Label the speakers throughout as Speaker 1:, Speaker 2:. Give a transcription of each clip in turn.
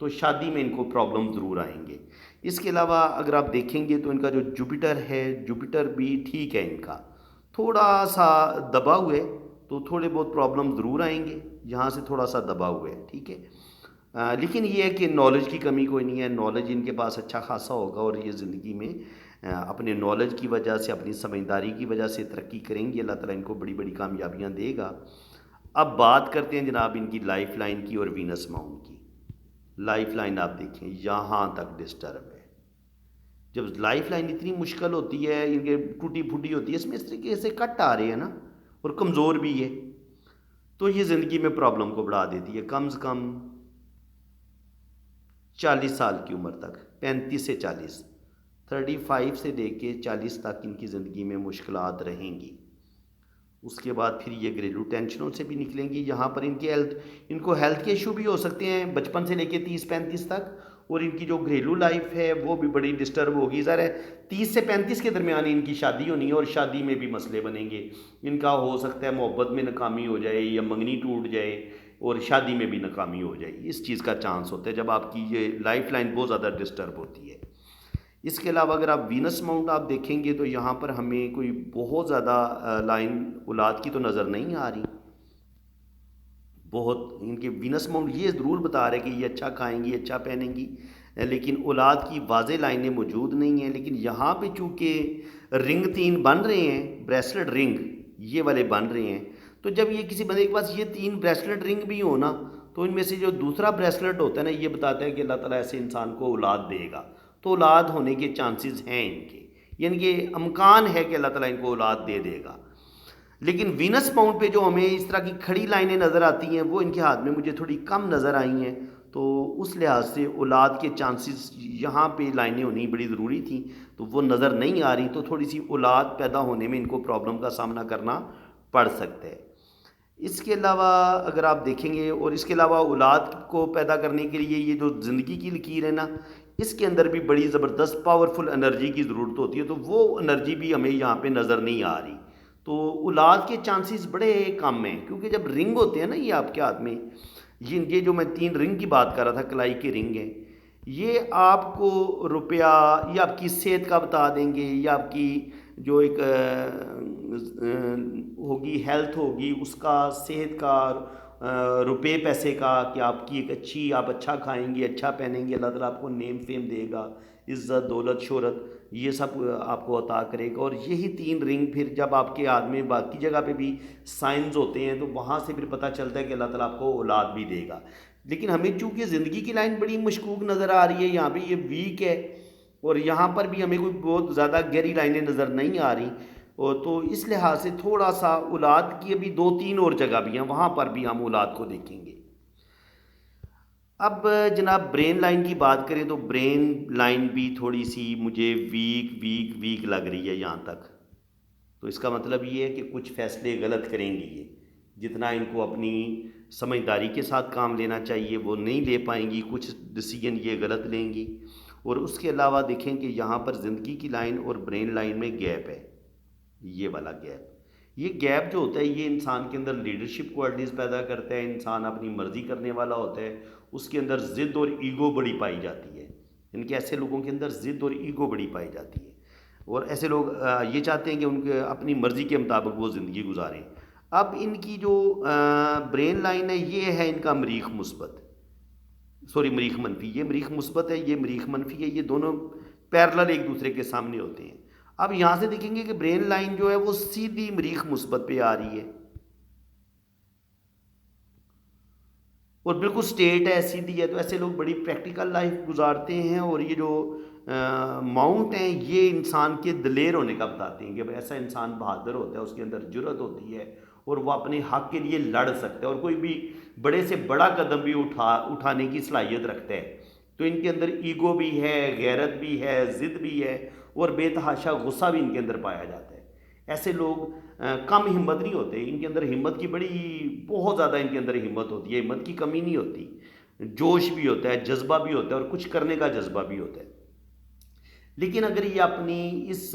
Speaker 1: تو شادی میں ان کو پرابلم ضرور آئیں گے۔ اس کے علاوہ اگر آپ دیکھیں گے تو ان کا جو جوپیٹر ہے، جوپیٹر بھی ٹھیک ہے، ان کا تھوڑا سا دبا ہوئے تو تھوڑے بہت پرابلم ضرور آئیں گے، یہاں سے تھوڑا سا دبا ہوئے، ٹھیک ہے۔ لیکن یہ ہے کہ نالج کی کمی کوئی نہیں ہے، نالج ان کے پاس اچھا خاصا ہوگا، اور یہ زندگی میں اپنے نالج کی وجہ سے، اپنی سمجھداری کی وجہ سے ترقی کریں گے، اللہ تعالیٰ ان کو بڑی بڑی کامیابیاں دے گا۔ اب بات کرتے ہیں جناب ان کی لائف لائن کی اور وینس ماؤنٹ کی۔ لائف لائن آپ دیکھیں یہاں تک ڈسٹرب ہے۔ جب لائف لائن اتنی مشکل ہوتی ہے، ان کے ٹوٹی پھوٹی ہوتی ہے، اس میں اس طریقے سے کٹ آ رہے ہیں نا، اور کمزور بھی ہے، تو یہ زندگی میں پرابلم کو بڑھا دیتی ہے۔ کم سے کم 40 سال کی عمر تک، 35 سے 40، 35 سے لے کے 40 تک ان کی زندگی میں مشکلات رہیں گی۔ اس کے بعد پھر یہ گھریلو ٹینشنوں سے بھی نکلیں گی، یہاں پر ان کو ہیلتھ کے ایشو بھی ہو سکتے ہیں بچپن سے لے کے 30-35 تک، اور ان کی جو گھریلو لائف ہے وہ بھی بڑی ڈسٹرب ہوگی۔ ظاہر ہے 30 سے 35 کے درمیان ان کی شادی ہونی ہے، اور شادی میں بھی مسئلے بنیں گے، ان کا ہو سکتا ہے محبت میں ناکامی ہو جائے، یا منگنی ٹوٹ جائے، اور شادی میں بھی ناکامی ہو جائے، اس چیز کا چانس ہوتا ہے جب آپ کی یہ لائف لائن بہت زیادہ ڈسٹرب ہوتی ہے۔ اس کے علاوہ اگر آپ وینس ماؤنٹ آپ دیکھیں گے تو یہاں پر ہمیں کوئی بہت زیادہ لائن اولاد کی تو نظر نہیں آ رہی، بہت ان کے وینس ماؤنٹ یہ ضرور بتا رہے کہ یہ اچھا کھائیں گی، اچھا پہنیں گی، لیکن اولاد کی واضح لائنیں موجود نہیں ہیں۔ لیکن یہاں پہ چونکہ رنگ 3 بن رہے ہیں، بریسلٹ رنگ یہ والے بن رہے ہیں، تو جب یہ کسی بندے کے پاس یہ 3 بریسلٹ رنگ بھی ہو نا، تو ان میں سے جو دوسرا بریسلٹ ہوتا ہے نا، یہ بتاتا ہے کہ اللہ تعالیٰ ایسے انسان کو اولاد دے گا، تو اولاد ہونے کے چانسز ہیں ان کے، یعنی کہ امکان ہے کہ اللہ تعالیٰ ان کو اولاد دے دے گا۔ لیکن وینس ماؤنٹ پہ جو ہمیں اس طرح کی کھڑی لائنیں نظر آتی ہیں، وہ ان کے ہاتھ میں مجھے تھوڑی کم نظر آئی ہیں، تو اس لحاظ سے اولاد کے چانسز یہاں پہ لائنیں ہونی بڑی ضروری تھیں، تو وہ نظر نہیں آ رہی، تو تھوڑی سی اولاد پیدا ہونے میں ان کو پرابلم کا سامنا کرنا پڑ سکتا ہے۔ اس کے علاوہ اگر آپ دیکھیں گے، اور اس کے علاوہ اولاد کو پیدا کرنے کے لیے یہ جو زندگی کی لکیر ہے نا، اس کے اندر بھی بڑی زبردست پاورفل انرجی کی ضرورت ہوتی ہے، تو وہ انرجی بھی ہمیں یہاں پہ نظر نہیں آ رہی، تو اولاد کے چانسز بڑے کم ہیں، کیونکہ جب رنگ ہوتے ہیں نا یہ آپ کے ہاتھ میں، یہ جو میں 3 رنگ کی بات کر رہا تھا، کلائی کے رنگ ہیں، یہ آپ کو روپیہ یا آپ کی صحت کا بتا دیں گے، یا آپ کی جو ایک ہوگی ہیلتھ ہوگی اس کا، صحت کا، روپے پیسے کا، کہ آپ کی ایک اچھی، آپ اچھا کھائیں گے، اچھا پہنیں گے، اللہ تعالیٰ آپ کو نیم فیم دے گا، عزت دولت شہرت یہ سب آپ کو عطا کرے گا۔ اور یہی 3 رنگ پھر جب آپ کے ہاتھ میں باقی جگہ پہ بھی سائنز ہوتے ہیں، تو وہاں سے پھر پتہ چلتا ہے کہ اللہ تعالیٰ آپ کو اولاد بھی دے گا۔ لیکن ہمیں چونکہ زندگی کی لائن بڑی مشکوک نظر آ رہی ہے، یہاں پہ یہ ویک ہے، اور یہاں پر بھی ہمیں کوئی بہت زیادہ گہری لائنیں نظر نہیں آ رہی، اور تو اس لحاظ سے تھوڑا سا اولاد کی ابھی 2-3 اور جگہ بھی ہیں، وہاں پر بھی ہم اولاد کو دیکھیں گے۔ اب جناب برین لائن کی بات کریں تو برین لائن بھی تھوڑی سی مجھے ویک ویک ویک لگ رہی ہے یہاں تک، تو اس کا مطلب یہ ہے کہ کچھ فیصلے غلط کریں گی، یہ جتنا ان کو اپنی سمجھداری کے ساتھ کام لینا چاہیے وہ نہیں لے پائیں گی، کچھ ڈیسیجن یہ غلط لیں گی۔ اور اس کے علاوہ دیکھیں کہ یہاں پر زندگی کی لائن اور برین لائن میں گیپ ہے، یہ والا گیپ، یہ گیپ جو ہوتا ہے یہ انسان کے اندر لیڈرشپ کوالٹیز پیدا کرتا ہے، انسان اپنی مرضی کرنے والا ہوتا ہے، اس کے اندر ضد اور ایگو بڑی پائی جاتی ہے، ان کے ایسے لوگوں کے اندر ضد اور ایگو بڑی پائی جاتی ہے، اور ایسے لوگ یہ چاہتے ہیں کہ ان کے اپنی مرضی کے مطابق وہ زندگی گزاریں۔ اب ان کی جو برین لائن ہے یہ ہے ان کا مریخ مثبت، سوری مریخ منفی، یہ مریخ مثبت ہے، یہ مریخ منفی ہے، یہ دونوں پیرلل ایک دوسرے کے سامنے ہوتے ہیں۔ اب یہاں سے دیکھیں گے کہ برین لائن جو ہے وہ سیدھی مریخ مثبت پہ آ رہی ہے، اور بالکل سٹیٹ ہے، سیدھی ہے، تو ایسے لوگ بڑی پریکٹیکل لائف گزارتے ہیں، اور یہ جو ماؤنٹ ہیں یہ انسان کے دلیر ہونے کا بتاتے ہیں کہ ایسا انسان بہادر ہوتا ہے، اس کے اندر جرأت ہوتی ہے، اور وہ اپنے حق کے لیے لڑ سکتا ہے، اور کوئی بھی بڑے سے بڑا قدم بھی اٹھانے کی صلاحیت رکھتا ہے۔ تو ان کے اندر ایگو بھی ہے، غیرت بھی ہے، ضد بھی ہے، اور بے تحاشا غصہ بھی ان کے اندر پایا جاتا ہے۔ ایسے لوگ کم ہمت نہیں ہوتے، ان کے اندر ہمت کی بڑی بہت زیادہ ان کے اندر ہمت ہوتی ہے، ہمت کی کمی نہیں ہوتی، جوش بھی ہوتا ہے، جذبہ بھی ہوتا ہے، اور کچھ کرنے کا جذبہ بھی ہوتا ہے۔ لیکن اگر یہ اپنی اس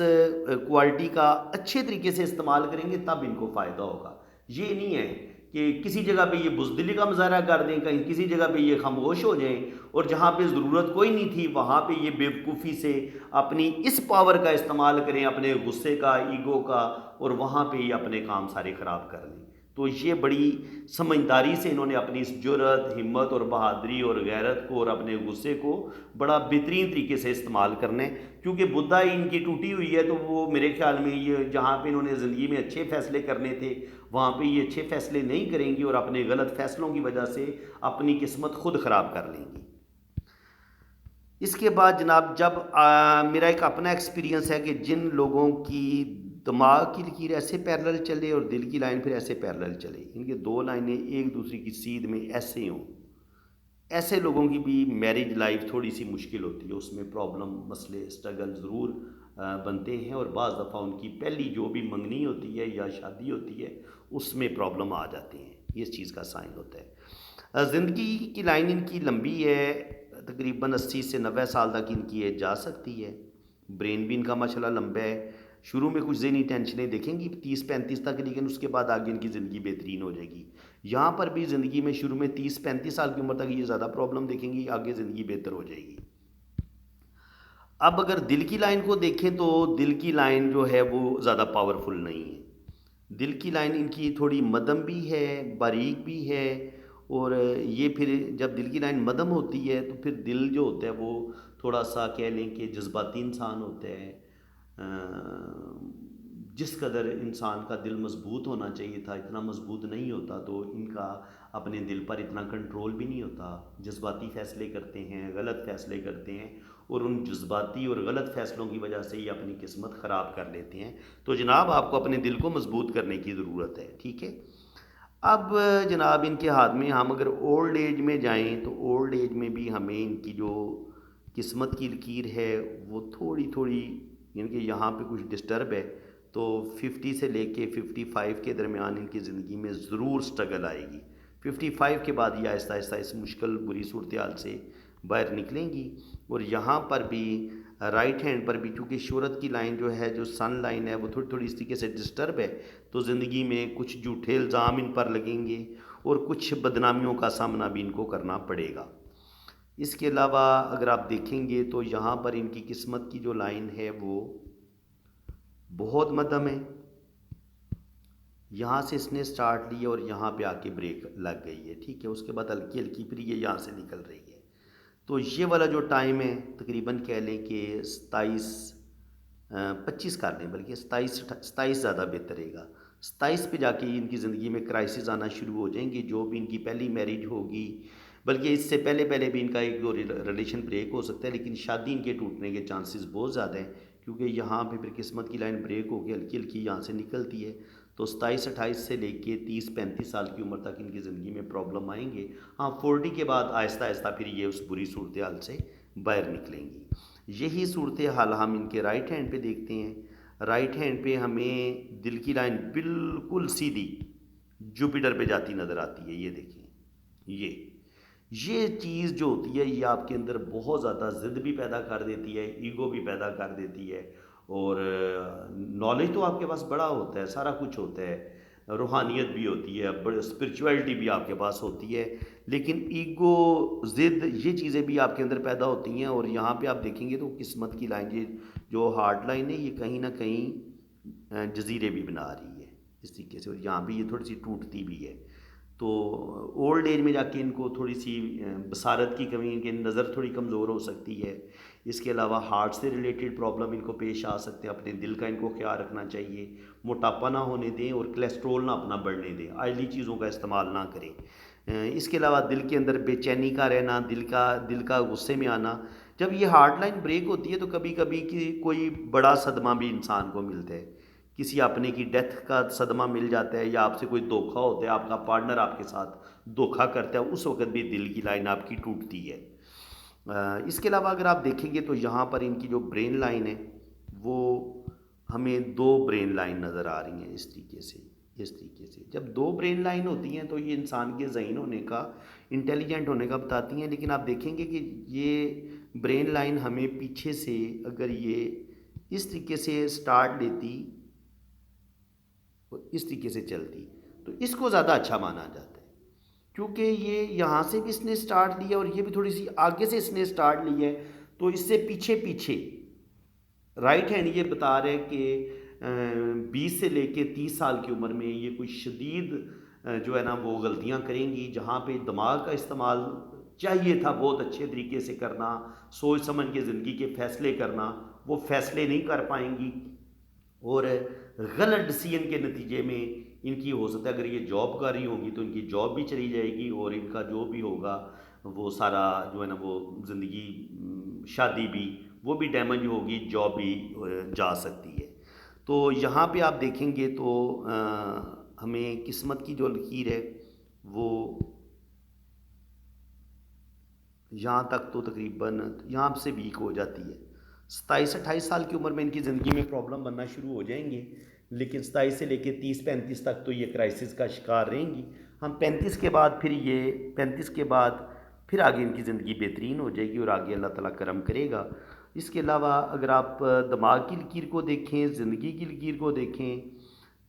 Speaker 1: کوالٹی کا اچھے طریقے سے استعمال کریں گے تب ان کو فائدہ ہوگا، یہ نہیں ہے کہ کسی جگہ پہ یہ بزدلی کا مظاہرہ کر دیں، کہیں کسی جگہ پہ یہ خاموش ہو جائیں، اور جہاں پہ ضرورت کوئی نہیں تھی وہاں پہ یہ بیوقوفی سے اپنی اس پاور کا استعمال کریں، اپنے غصے کا، ایگو کا، اور وہاں پہ یہ اپنے کام سارے خراب کر لیں۔ تو یہ بڑی سمجھداری سے انہوں نے اپنی اس جرأت، ہمت اور بہادری اور غیرت کو اور اپنے غصے کو بڑا بہترین طریقے سے استعمال کرنا ہے، کیونکہ بدھا ان کی ٹوٹی ہوئی ہے، تو وہ میرے خیال میں یہ جہاں پہ انہوں نے زندگی میں اچھے فیصلے کرنے تھے وہاں پہ یہ اچھے فیصلے نہیں کریں گی، اور اپنے غلط فیصلوں کی وجہ سے اپنی قسمت خود خراب کر لیں گی۔ اس کے بعد جناب جب میرا ایک اپنا ایکسپیرینس ہے کہ جن لوگوں کی دماغ کی لکیر ایسے پیرلل چلے اور دل کی لائن پھر ایسے پیرلل چلے، ان کے دو لائنیں ایک دوسری کی سیدھ میں ایسے ہوں، ایسے لوگوں کی بھی میرج لائف تھوڑی سی مشکل ہوتی ہے، اس میں پرابلم، مسئلے، اسٹرگل ضرور بنتے ہیں، اور بعض دفعہ ان کی پہلی جو بھی منگنی ہوتی ہے یا شادی ہوتی ہے اس میں پرابلم آ جاتے ہیں، یہ اس چیز کا سائن ہوتا ہے۔ زندگی کی لائن ان کی لمبی ہے، تقریباً 80 سے 90 سال تک ان کی ایج جا سکتی ہے، برین بھی ان کا ماشاءاللہ لمبا ہے، شروع میں کچھ ذہنی ٹینشنیں دیکھیں گی 30-35 تک، لیکن اس کے بعد آگے ان کی زندگی بہترین ہو جائے گی۔ یہاں پر بھی زندگی میں شروع میں 30-35 سال کی عمر تک یہ زیادہ پرابلم دیکھیں گی، آگے زندگی بہتر ہو جائے گی۔ اب اگر دل کی لائن کو دیکھیں تو دل کی لائن جو ہے وہ زیادہ پاورفل نہیں ہے، دل کی لائن ان کی تھوڑی مدھم بھی ہے، باریک بھی ہے، اور یہ پھر جب دل کی لائن مدھم ہوتی ہے تو پھر دل جو ہوتا ہے وہ تھوڑا سا کہہ لیں کہ جذباتی انسان ہوتا ہے، جس قدر انسان کا دل مضبوط ہونا چاہیے تھا اتنا مضبوط نہیں ہوتا، تو ان کا اپنے دل پر اتنا کنٹرول بھی نہیں ہوتا، جذباتی فیصلے کرتے ہیں، غلط فیصلے کرتے ہیں، اور ان جذباتی اور غلط فیصلوں کی وجہ سے ہی اپنی قسمت خراب کر لیتے ہیں۔ تو جناب آپ کو اپنے دل کو مضبوط کرنے کی ضرورت ہے، ٹھیک ہے۔ اب جناب ان کے ہاتھ میں ہم اگر اولڈ ایج میں جائیں تو اولڈ ایج میں بھی ہمیں ان کی جو قسمت کی لکیر ہے وہ تھوڑی تھوڑی، یعنی کہ یہاں پہ کچھ ڈسٹرب ہے، تو 50 سے لے کے 55 کے درمیان ان کی زندگی میں ضرور سٹرگل آئے گی، 55 کے بعد یہ آہستہ آہستہ اس مشکل بری صورتحال سے باہر نکلیں گی۔ اور یہاں پر بھی رائٹ ہینڈ پر بھی چونکہ شہرت کی لائن جو ہے، جو سن لائن ہے، وہ تھوڑی تھوڑی اس طریقے سے ڈسٹرب ہے، تو زندگی میں کچھ جھوٹے الزام ان پر لگیں گے اور کچھ بدنامیوں کا سامنا بھی ان کو کرنا پڑے گا۔ اس کے علاوہ اگر آپ دیکھیں گے تو یہاں پر ان کی قسمت کی جو لائن ہے وہ بہت مدھم ہے، یہاں سے اس نے سٹارٹ لی اور یہاں پہ آ کے بریک لگ گئی ہے، ٹھیک ہے، اس کے بعد ہلکی ہلکی پھر یہ یہاں سے نکل رہی ہے، تو یہ والا جو ٹائم ہے تقریباً کہہ لیں کہ 25 کر لیں، بلکہ 27 زیادہ بہتر رہے گا، 27 پہ جا کے ان کی زندگی میں کرائسس آنا شروع ہو جائیں گے، جو بھی ان کی پہلی میرج ہوگی، بلکہ اس سے پہلے پہلے بھی ان کا ایک دو ریلیشن بریک ہو سکتا ہے، لیکن شادی ان کے ٹوٹنے کے چانسز بہت زیادہ ہیں، کیونکہ یہاں پہ پھر قسمت کی لائن بریک ہو کے ہلکی ہلکی یہاں سے نکلتی ہے، تو 27-28 سے لے کے 30-35 سال کی عمر تک ان کی زندگی میں پرابلم آئیں گے۔ ہاں 40 کے بعد آہستہ آہستہ پھر یہ اس بری صورتحال سے باہر نکلیں گی۔ یہی صورتحال ہم ان کے رائٹ ہینڈ پہ دیکھتے ہیں، رائٹ ہینڈ پہ ہمیں دل کی لائن بالکل سیدھی جوپیٹر پہ جاتی نظر آتی ہے، یہ دیکھیں، یہ چیز جو ہوتی ہے یہ آپ کے اندر بہت زیادہ ضد بھی پیدا کر دیتی ہے، ایگو بھی پیدا کر دیتی ہے، اور نالج تو آپ کے پاس بڑا ہوتا ہے، سارا کچھ ہوتا ہے، روحانیت بھی ہوتی ہے، بڑی اسپرچویلٹی بھی آپ کے پاس ہوتی ہے، لیکن ایگو، ضد، یہ چیزیں بھی آپ کے اندر پیدا ہوتی ہیں، اور یہاں پہ آپ دیکھیں گے تو قسمت کی لائن یہ جو ہارڈ لائن ہے یہ کہیں نہ کہیں جزیرے بھی بنا رہی ہے اس طریقے سے، اور یہاں بھی یہ تھوڑی سی ٹوٹتی بھی ہے، تو اولڈ ایج میں جا کے ان کو تھوڑی سی بصارت کی کمی، ان کی نظر تھوڑی کمزور ہو سکتی ہے، اس کے علاوہ ہارٹ سے ریلیٹڈ پرابلم ان کو پیش آ سکتے ہیں، اپنے دل کا ان کو خیال رکھنا چاہیے، موٹاپا نہ ہونے دیں اور کولیسٹرول نہ اپنا بڑھنے دیں، آئلی چیزوں کا استعمال نہ کریں۔ اس کے علاوہ دل کے اندر بے چینی کا رہنا، دل کا غصے میں آنا، جب یہ ہارڈ لائن بریک ہوتی ہے تو کبھی کبھی کوئی بڑا صدمہ بھی انسان کو ملتا ہے، کسی اپنے کی ڈیتھ کا صدمہ مل جاتا ہے، یا آپ سے کوئی دھوکہ ہوتا ہے، آپ کا پارٹنر آپ کے ساتھ دھوکہ کرتا ہے، اس وقت بھی دل کی لائن آپ کی ٹوٹتی ہے۔ اس کے علاوہ اگر آپ دیکھیں گے تو یہاں پر ان کی جو برین لائن ہے وہ ہمیں دو برین لائن نظر آ رہی ہیں، اس طریقے سے جب دو برین لائن ہوتی ہیں تو یہ انسان کے ذہین ہونے کا، انٹیلیجنٹ ہونے کا بتاتی ہیں، لیکن آپ دیکھیں گے کہ یہ برین لائن ہمیں پیچھے سے اگر یہ اس طریقے سے سٹارٹ لیتی اور اس طریقے سے چلتی تو اس کو زیادہ اچھا مانا جاتا ہے، کیونکہ یہ یہاں سے بھی اس نے سٹارٹ لیا اور یہ بھی تھوڑی سی آگے سے اس نے سٹارٹ لی ہے، تو اس سے پیچھے پیچھے رائٹ ہینڈ یہ بتا رہے کہ 20 سے لے کے 30 سال کی عمر میں یہ کوئی شدید جو ہے نا وہ غلطیاں کریں گی، جہاں پہ دماغ کا استعمال چاہیے تھا بہت اچھے طریقے سے کرنا، سوچ سمجھ کے زندگی کے فیصلے کرنا، وہ فیصلے نہیں کر پائیں گی، اور غلط ڈسیزن کے نتیجے میں ان کی ہو سکتا ہے اگر یہ جاب کر رہی ہوں گی تو ان کی جاب بھی چلی جائے گی، اور ان کا جو بھی ہوگا وہ سارا جو ہے نا وہ زندگی شادی بھی وہ بھی ڈیمیج ہوگی، جاب بھی جا سکتی ہے۔ تو یہاں پہ آپ دیکھیں گے تو ہمیں قسمت کی جو لکیر ہے وہ یہاں تک تو تقریباً یہاں سے ویک ہو جاتی ہے۔ 27-28 سال کی عمر میں ان کی زندگی میں پرابلم بننا شروع ہو جائیں گے، لیکن 27 سے لے کے 30-35 تک تو یہ کرائسس کا شکار رہیں گی۔ ہم 35 کے بعد پھر یہ 35 کے بعد پھر آگے ان کی زندگی بہترین ہو جائے گی اور آگے اللہ تعالیٰ کرم کرے گا۔ اس کے علاوہ اگر آپ دماغ کی لکیر کو دیکھیں، زندگی کی لکیر کو دیکھیں،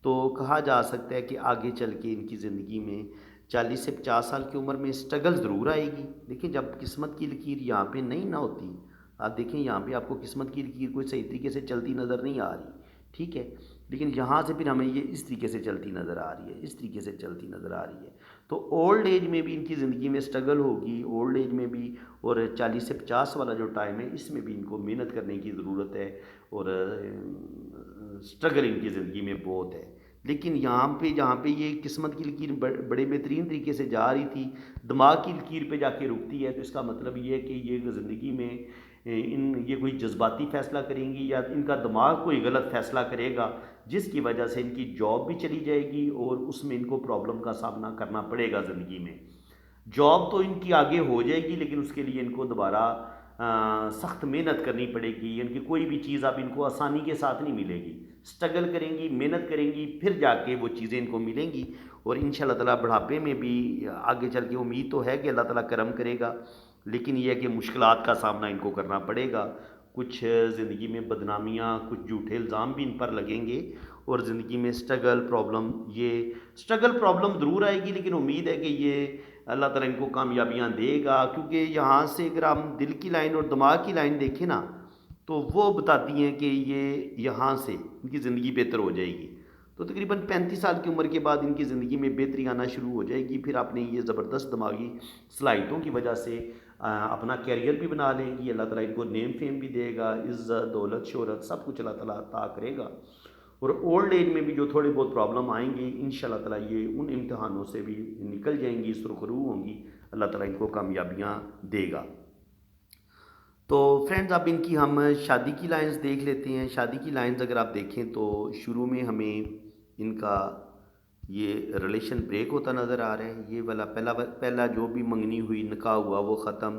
Speaker 1: تو کہا جا سکتا ہے کہ آگے چل کے ان کی زندگی میں 40 سے 50 سال کی عمر میں اسٹرگل ضرور آئے گی، لیکن جب قسمت کی لکیر یہاں پہ نہیں نہ ہوتی، آپ دیکھیں یہاں پہ آپ کو قسمت کی لکیر کوئی صحیح طریقے سے چلتی نظر نہیں آ رہی، ٹھیک ہے، لیکن یہاں سے پھر ہمیں یہ اس طریقے سے چلتی نظر آ رہی ہے، اس طریقے سے چلتی نظر آ رہی ہے، تو اولڈ ایج میں بھی ان کی زندگی میں اسٹرگل ہوگی، اولڈ ایج میں بھی، اور 40 سے 50 والا جو ٹائم ہے اس میں بھی ان کو محنت کرنے کی ضرورت ہے، اور اسٹرگل ان کی زندگی میں بہت ہے۔ لیکن یہاں پہ جہاں پہ یہ قسمت کی لکیر بڑے بہترین طریقے سے جا رہی تھی، دماغ کی لکیر پہ جا کے رکتی ہے، تو اس کا مطلب یہ ہے کہ یہ زندگی میں یہ کوئی جذباتی فیصلہ کریں گی یا ان کا دماغ کوئی غلط فیصلہ کرے گا، جس کی وجہ سے ان کی جاب بھی چلی جائے گی اور اس میں ان کو پرابلم کا سامنا کرنا پڑے گا زندگی میں۔ جاب تو ان کی آگے ہو جائے گی، لیکن اس کے لیے ان کو دوبارہ سخت محنت کرنی پڑے گی، ان کی کوئی بھی چیز اب ان کو آسانی کے ساتھ نہیں ملے گی، اسٹرگل کریں گی، محنت کریں گی، پھر جا کے وہ چیزیں ان کو ملیں گی، اور ان شاء اللہ تعالیٰ بڑھاپے میں بھی آگے چل کے امید تو ہے کہ اللہ تعالیٰ کرم کرے گا، لیکن یہ ہے کہ مشکلات کا سامنا ان کو کرنا پڑے گا، کچھ زندگی میں بدنامیاں، کچھ جھوٹے الزام بھی ان پر لگیں گے، اور زندگی میں اسٹرگل پرابلم، یہ اسٹرگل پرابلم ضرور آئے گی، لیکن امید ہے کہ یہ اللہ تعالیٰ ان کو کامیابیاں دے گا، کیونکہ یہاں سے اگر ہم دل کی لائن اور دماغ کی لائن دیکھیں نا تو وہ بتاتی ہیں کہ یہ یہاں سے ان کی زندگی بہتر ہو جائے گی، تو تقریباً 35 سال کی عمر کے بعد ان کی زندگی میں بہتری آنا شروع ہو جائے گی، پھر اپنے یہ زبردست دماغی صلاحیتوں کی وجہ سے اپنا کیریئر بھی بنا لیں گی، اللہ تعالیٰ ان کو نیم فیم بھی دے گا، عزت دولت شہرت سب کچھ اللہ تعالیٰ عطا کرے گا، اور اولڈ ایج میں بھی جو تھوڑے بہت پرابلم آئیں گے ان شاء اللہ تعالیٰ یہ ان امتحانوں سے بھی نکل جائیں گی، سرخرو ہوں گی، اللہ تعالیٰ ان کو کامیابیاں دے گا۔ تو فرینڈز اب ان کی ہم شادی کی لائنز دیکھ لیتے ہیں۔ شادی کی لائنز اگر آپ دیکھیں تو شروع میں ہمیں ان کا یہ ریلیشن بریک ہوتا نظر آ رہا ہے، یہ والا پہلا جو بھی منگنی ہوئی، نکاح ہوا وہ ختم،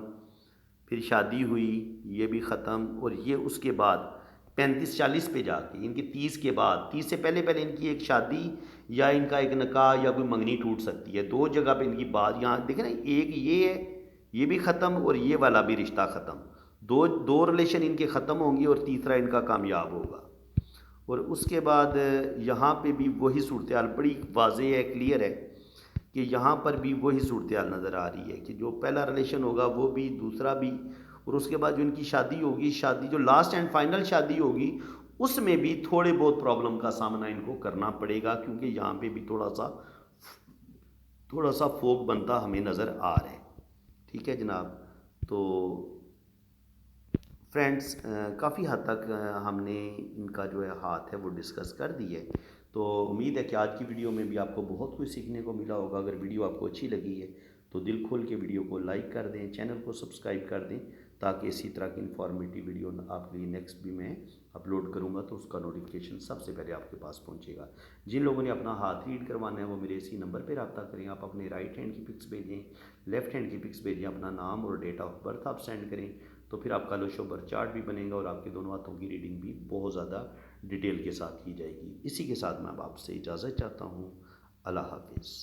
Speaker 1: پھر شادی ہوئی یہ بھی ختم، اور یہ اس کے بعد 35-40 پہ جا کے ان کی 30 کے بعد، 30 سے پہلے ان کی ایک شادی یا ان کا ایک نکاح یا کوئی منگنی ٹوٹ سکتی ہے، دو جگہ پہ ان کی بات، یہاں دیکھیں نا ایک یہ ہے یہ بھی ختم اور یہ والا بھی رشتہ ختم، دو ریلیشن ان کے ختم ہوں گی اور تیسرا ان کا کامیاب ہوگا، اور اس کے بعد یہاں پہ بھی وہی صورتحال بڑی واضح ہے، کلیئر ہے کہ یہاں پر بھی وہی صورتحال نظر آ رہی ہے کہ جو پہلا ریلیشن ہوگا وہ بھی، دوسرا بھی، اور اس کے بعد جو ان کی شادی ہوگی، شادی جو لاسٹ اینڈ فائنل شادی ہوگی اس میں بھی تھوڑے بہت پرابلم کا سامنا ان کو کرنا پڑے گا، کیونکہ یہاں پہ بھی تھوڑا سا فوگ بنتا ہمیں نظر آ رہا ہے، ٹھیک ہے جناب۔ تو فرینڈز کافی حد تک ہم نے ان کا جو ہے ہاتھ ہے وہ ڈسکس کر دی ہے، تو امید ہے کہ آج کی ویڈیو میں بھی آپ کو بہت کچھ سیکھنے کو ملا ہوگا۔ اگر ویڈیو آپ کو اچھی لگی ہے تو دل کھول کے ویڈیو کو لائک کر دیں، چینل کو سبسکرائب کر دیں، تاکہ اسی طرح کی انفارمیٹیو ویڈیو آپ کے لیے نیکسٹ بھی میں اپلوڈ کروں گا تو اس کا نوٹیفیکیشن سب سے پہلے آپ کے پاس پہنچے گا۔ جن لوگوں نے اپنا ہاتھ ریڈ کروانا ہے وہ میرے اسی نمبر پہ رابطہ کریں، آپ اپنے رائٹ ہینڈ کی پکس بھیجیں، لیفٹ ہینڈ کی پکس بھیجیں، اپنا نام اور ڈیٹ آف برتھ آپ سینڈ کریں، تو پھر آپ کا لوشو برتھ چارٹ بھی بنے گا اور آپ کے دونوں ہاتھوں کی ریڈنگ بھی بہت زیادہ ڈیٹیل کے ساتھ کی جائے گی۔ اسی کے ساتھ میں اب آپ سے اجازت چاہتا ہوں، اللہ حافظ۔